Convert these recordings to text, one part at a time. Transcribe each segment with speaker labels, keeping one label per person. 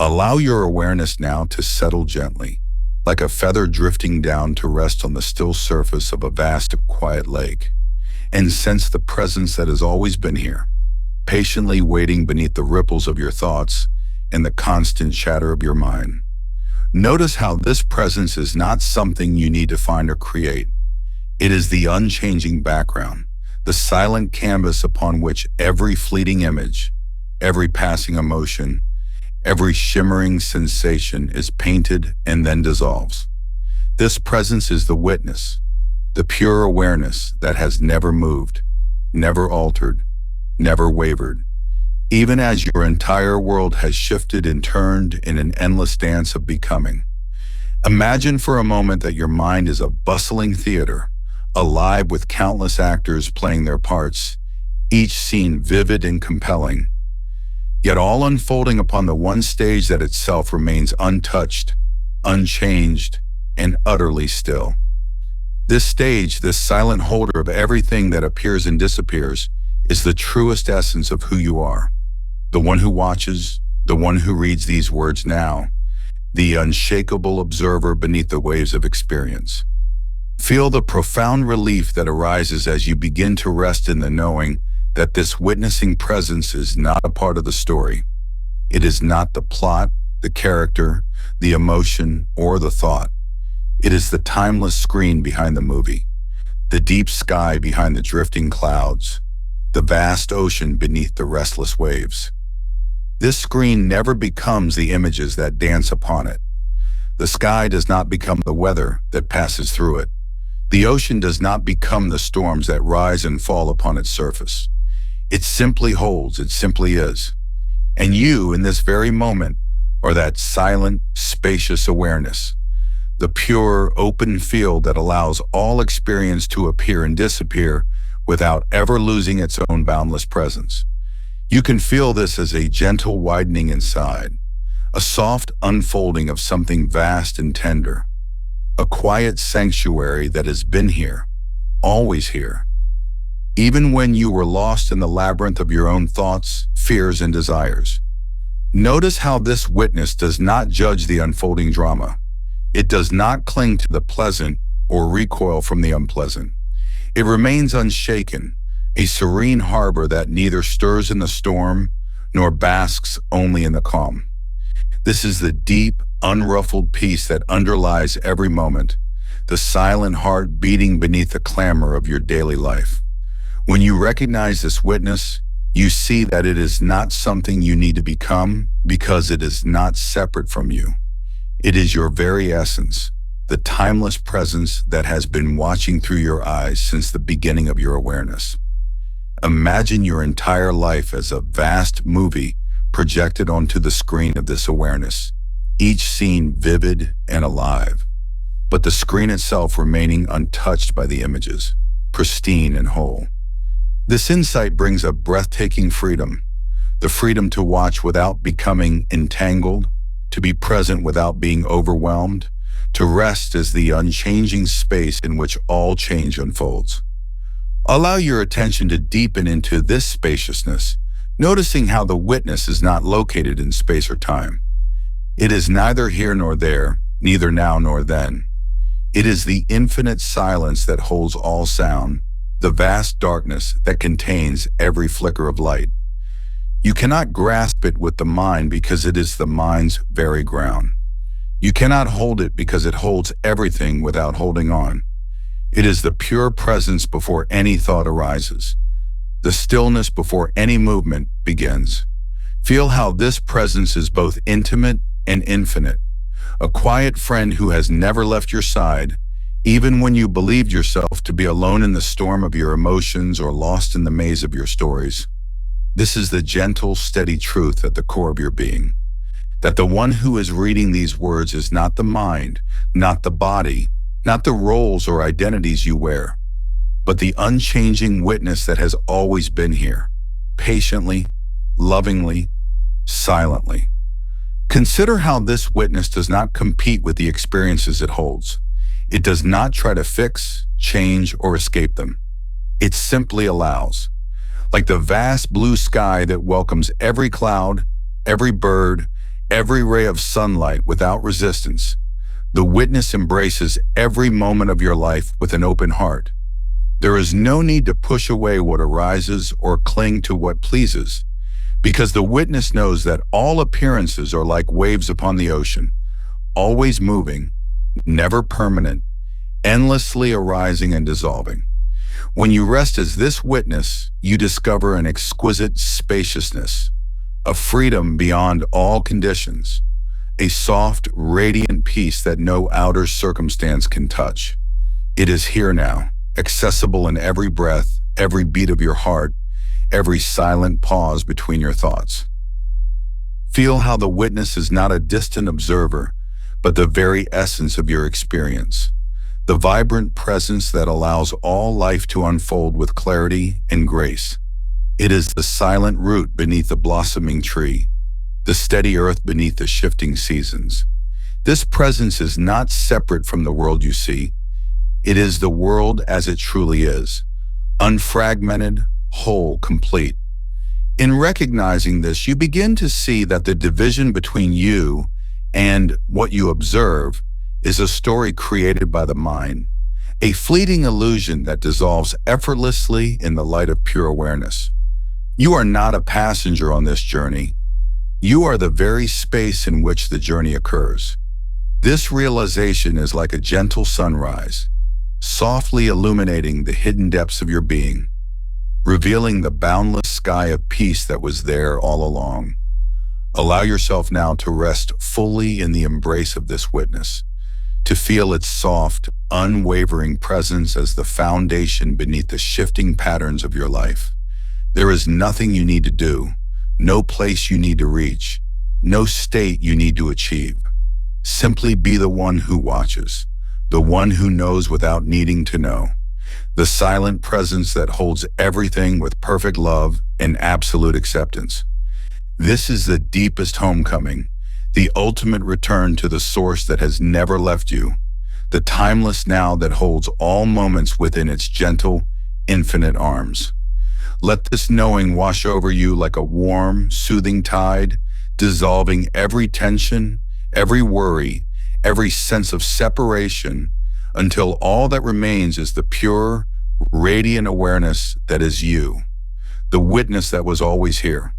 Speaker 1: Allow your awareness now to settle gently, like a feather drifting down to rest on the still surface of a vast, quiet lake, and sense the presence that has always been here, patiently waiting beneath the ripples of your thoughts and the constant chatter of your mind. Notice how this presence is not something you need to find or create. It is the unchanging background, the silent canvas upon which every fleeting image, every passing emotion, every shimmering sensation is painted and then dissolves. This presence is the witness, the pure awareness that has never moved, never altered, never wavered, even as your entire world has shifted and turned in an endless dance of becoming. Imagine for a moment that your mind is a bustling theater, alive with countless actors playing their parts, each scene vivid and compelling, yet all unfolding upon the one stage that itself remains untouched, unchanged, and utterly still. This stage, this silent holder of everything that appears and disappears, is the truest essence of who you are. The one who watches, the one who reads these words now, the unshakable observer beneath the waves of experience. Feel the profound relief that arises as you begin to rest in the knowing that this witnessing presence is not a part of the story. It is not the plot, the character, the emotion, or the thought. It is the timeless screen behind the movie, the deep sky behind the drifting clouds, the vast ocean beneath the restless waves. This screen never becomes the images that dance upon it. The sky does not become the weather that passes through it. The ocean does not become the storms that rise and fall upon its surface. It simply holds, it simply is. And you, in this very moment, are that silent, spacious awareness, the pure, open field that allows all experience to appear and disappear without ever losing its own boundless presence. You can feel this as a gentle widening inside, a soft unfolding of something vast and tender, a quiet sanctuary that has been here, always here, even when you were lost in the labyrinth of your own thoughts, fears, and desires. Notice how this witness does not judge the unfolding drama. It does not cling to the pleasant or recoil from the unpleasant. It remains unshaken, a serene harbor that neither stirs in the storm nor basks only in the calm. This is the deep, unruffled peace that underlies every moment, the silent heart beating beneath the clamor of your daily life. When you recognize this witness, you see that it is not something you need to become because it is not separate from you. It is your very essence, the timeless presence that has been watching through your eyes since the beginning of your awareness. Imagine your entire life as a vast movie projected onto the screen of this awareness, each scene vivid and alive, but the screen itself remaining untouched by the images, pristine and whole. This insight brings a breathtaking freedom, the freedom to watch without becoming entangled, to be present without being overwhelmed, to rest as the unchanging space in which all change unfolds. Allow your attention to deepen into this spaciousness, noticing how the witness is not located in space or time. It is neither here nor there, neither now nor then. It is the infinite silence that holds all sound, the vast darkness that contains every flicker of light. You cannot grasp it with the mind because it is the mind's very ground. You cannot hold it because it holds everything without holding on. It is the pure presence before any thought arises, the stillness before any movement begins. Feel how this presence is both intimate and infinite, a quiet friend who has never left your side, even when you believed yourself to be alone in the storm of your emotions or lost in the maze of your stories. This is the gentle, steady truth at the core of your being, that the one who is reading these words is not the mind, not the body, not the roles or identities you wear, but the unchanging witness that has always been here, patiently, lovingly, silently. Consider how this witness does not compete with the experiences it holds. It does not try to fix, change, or escape them. It simply allows. Like the vast blue sky that welcomes every cloud, every bird, every ray of sunlight without resistance. The witness embraces every moment of your life with an open heart. There is no need to push away what arises or cling to what pleases, because the witness knows that all appearances are like waves upon the ocean, always moving, never permanent, endlessly arising and dissolving. When you rest as this witness, you discover an exquisite spaciousness, a freedom beyond all conditions, a soft, radiant peace that no outer circumstance can touch. It is here now, accessible in every breath, every beat of your heart, every silent pause between your thoughts. Feel how the witness is not a distant observer, but the very essence of your experience, the vibrant presence that allows all life to unfold with clarity and grace. It is the silent root beneath the blossoming tree, the steady earth beneath the shifting seasons. This presence is not separate from the world you see. It is the world as it truly is, unfragmented, whole, complete. In recognizing this, you begin to see that the division between you and what you observe is a story created by the mind, a fleeting illusion that dissolves effortlessly in the light of pure awareness. You are not a passenger on this journey. You are the very space in which the journey occurs. This realization is like a gentle sunrise, softly illuminating the hidden depths of your being, revealing the boundless sky of peace that was there all along. Allow yourself now to rest fully in the embrace of this witness, to feel its soft, unwavering presence as the foundation beneath the shifting patterns of your life. There is nothing you need to do, no place you need to reach, no state you need to achieve. Simply be the one who watches, the one who knows without needing to know, the silent presence that holds everything with perfect love and absolute acceptance. This is the deepest homecoming, the ultimate return to the source that has never left you, the timeless now that holds all moments within its gentle, infinite arms. Let this knowing wash over you like a warm, soothing tide, dissolving every tension, every worry, every sense of separation, until all that remains is the pure, radiant awareness that is you, the witness that was always here.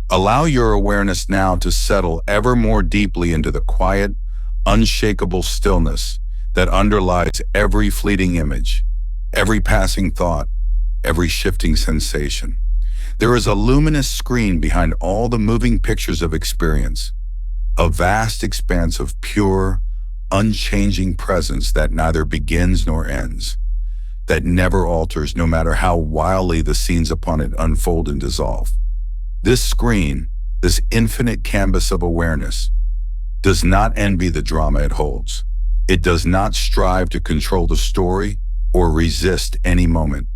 Speaker 1: Allow your awareness now to settle ever more deeply into the quiet, unshakable stillness that underlies every fleeting image, every passing thought, every shifting sensation. There is a luminous screen behind all the moving pictures of experience, a vast expanse of pure, unchanging presence that neither begins nor ends, that never alters no matter how wildly the scenes upon it unfold and dissolve. This screen, this infinite canvas of awareness, does not envy the drama it holds. It does not strive to control the story or resist any moment.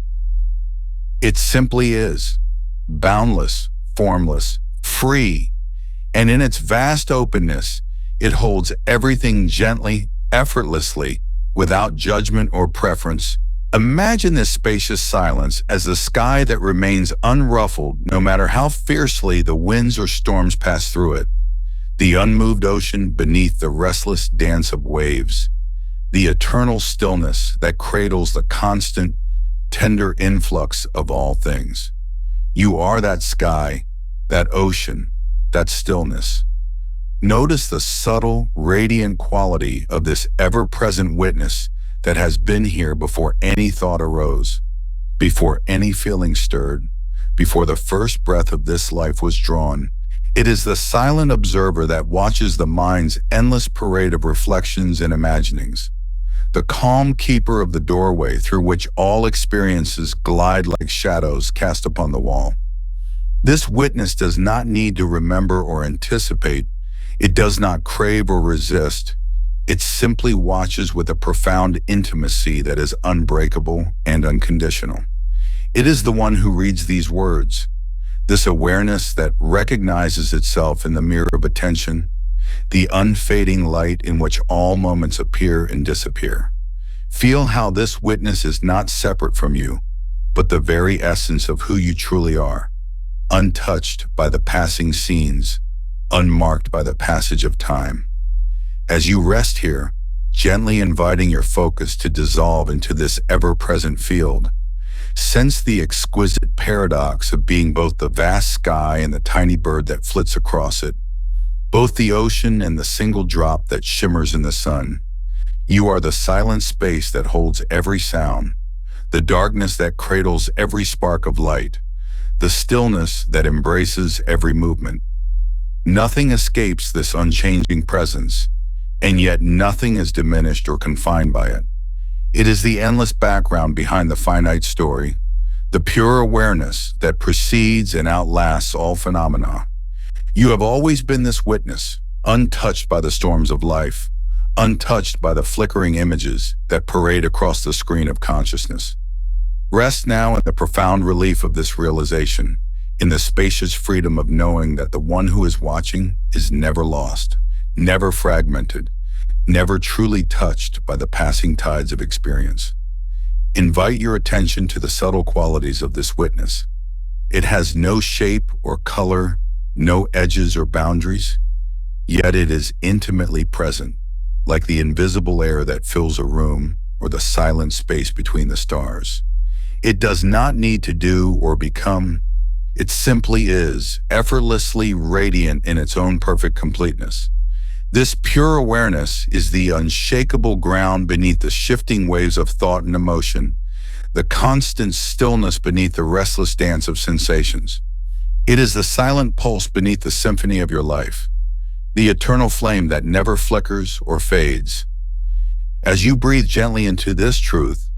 Speaker 1: It simply is, boundless, formless, free, and in its vast openness, it holds everything gently, effortlessly, without judgment or preference. Imagine this spacious silence as the sky that remains unruffled no matter how fiercely the winds or storms pass through it, the unmoved ocean beneath the restless dance of waves, the eternal stillness that cradles the constant, tender influx of all things. You are that sky, that ocean, that stillness. Notice the subtle, radiant quality of this ever-present witness that has been here before any thought arose, before any feeling stirred, before the first breath of this life was drawn. It is the silent observer that watches the mind's endless parade of reflections and imaginings, the calm keeper of the doorway through which all experiences glide like shadows cast upon the wall. This witness does not need to remember or anticipate. It does not crave or resist. It simply watches with a profound intimacy that is unbreakable and unconditional. It is the one who reads these words, this awareness that recognizes itself in the mirror of attention, the unfading light in which all moments appear and disappear. Feel how this witness is not separate from you, but the very essence of who you truly are, untouched by the passing scenes, unmarked by the passage of time. As you rest here, gently inviting your focus to dissolve into this ever-present field, sense the exquisite paradox of being both the vast sky and the tiny bird that flits across it, both the ocean and the single drop that shimmers in the sun. You are the silent space that holds every sound, the darkness that cradles every spark of light, the stillness that embraces every movement. Nothing escapes this unchanging presence, and yet nothing is diminished or confined by it. It is the endless background behind the finite story, the pure awareness that precedes and outlasts all phenomena. You have always been this witness, untouched by the storms of life, untouched by the flickering images that parade across the screen of consciousness. Rest now in the profound relief of this realization, in the spacious freedom of knowing that the one who is watching is never lost, never fragmented, never truly touched by the passing tides of experience. Invite your attention to the subtle qualities of this witness. It has no shape or color, no edges or boundaries, yet it is intimately present, like the invisible air that fills a room or the silent space between the stars. It does not need to do or become. It simply is, effortlessly radiant in its own perfect completeness. This pure awareness is the unshakable ground beneath the shifting waves of thought and emotion, the constant stillness beneath the restless dance of sensations. It is the silent pulse beneath the symphony of your life, the eternal flame that never flickers or fades. As you breathe gently into this truth,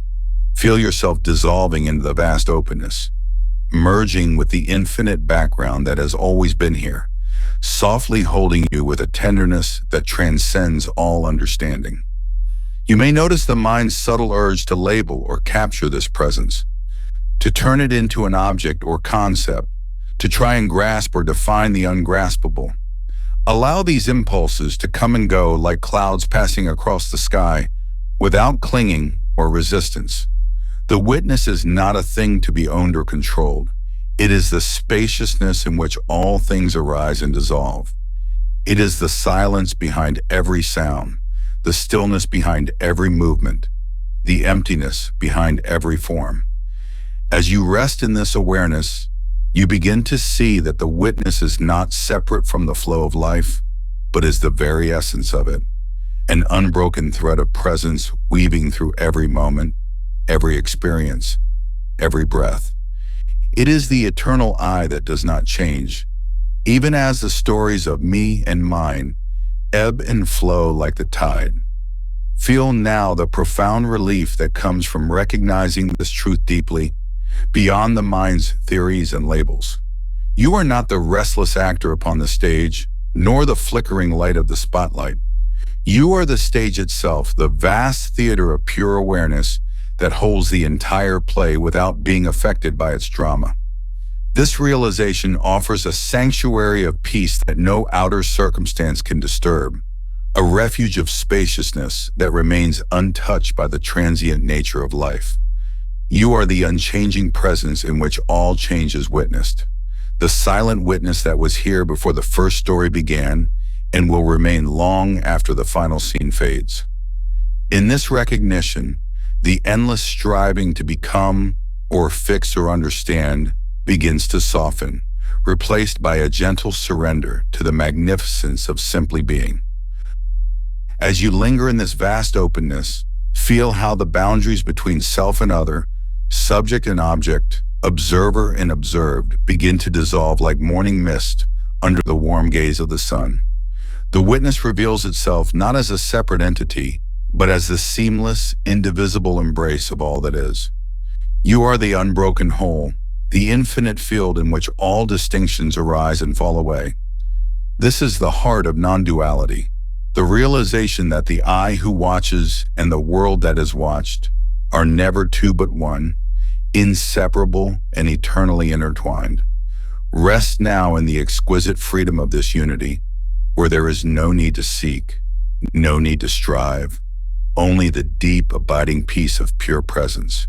Speaker 1: feel yourself dissolving into the vast openness, merging with the infinite background that has always been here, softly holding you with a tenderness that transcends all understanding. You may notice the mind's subtle urge to label or capture this presence, to turn it into an object or concept, to try and grasp or define the ungraspable. Allow these impulses to come and go like clouds passing across the sky, without clinging or resistance. The witness is not a thing to be owned or controlled. It is the spaciousness in which all things arise and dissolve. It is the silence behind every sound, the stillness behind every movement, the emptiness behind every form. As you rest in this awareness, you begin to see that the witness is not separate from the flow of life, but is the very essence of it, an unbroken thread of presence weaving through every moment, every experience, every breath. It is the eternal I that does not change, even as the stories of me and mine ebb and flow like the tide. Feel now the profound relief that comes from recognizing this truth deeply, beyond the mind's theories and labels. You are not the restless actor upon the stage, nor the flickering light of the spotlight. You are the stage itself, the vast theater of pure awareness that holds the entire play without being affected by its drama. This realization offers a sanctuary of peace that no outer circumstance can disturb, a refuge of spaciousness that remains untouched by the transient nature of life. You are the unchanging presence in which all change is witnessed, the silent witness that was here before the first story began and will remain long after the final scene fades. In this recognition, the endless striving to become or fix or understand begins to soften, replaced by a gentle surrender to the magnificence of simply being. As you linger in this vast openness, feel how the boundaries between self and other, subject and object, observer and observed begin to dissolve like morning mist under the warm gaze of the sun. The witness reveals itself not as a separate entity, but as the seamless, indivisible embrace of all that is. You are the unbroken whole, the infinite field in which all distinctions arise and fall away. This is the heart of non-duality, the realization that the I who watches and the world that is watched are never two but one, inseparable and eternally intertwined. Rest now in the exquisite freedom of this unity, where there is no need to seek, no need to strive, only the deep, abiding peace of pure presence.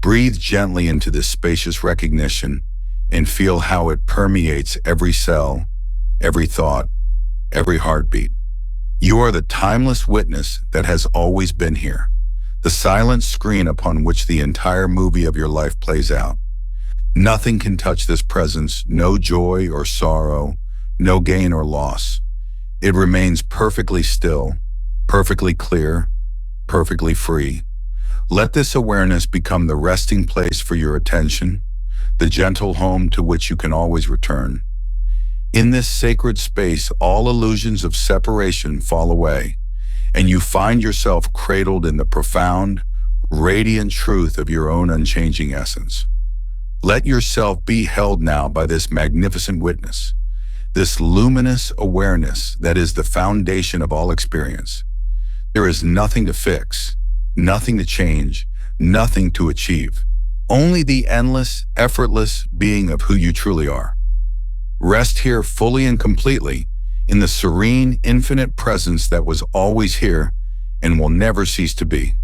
Speaker 1: Breathe gently into this spacious recognition and feel how it permeates every cell, every thought, every heartbeat. You are the timeless witness that has always been here, the silent screen upon which the entire movie of your life plays out. Nothing can touch this presence, no joy or sorrow, no gain or loss. It remains perfectly still, perfectly clear, perfectly free. Let this awareness become the resting place for your attention, the gentle home to which you can always return. In this sacred space, all illusions of separation fall away, and you find yourself cradled in the profound, radiant truth of your own unchanging essence. Let yourself be held now by this magnificent witness, this luminous awareness that is the foundation of all experience. There is nothing to fix, nothing to change, nothing to achieve. Only the endless, effortless being of who you truly are. Rest here fully and completely in the serene, infinite presence that was always here and will never cease to be.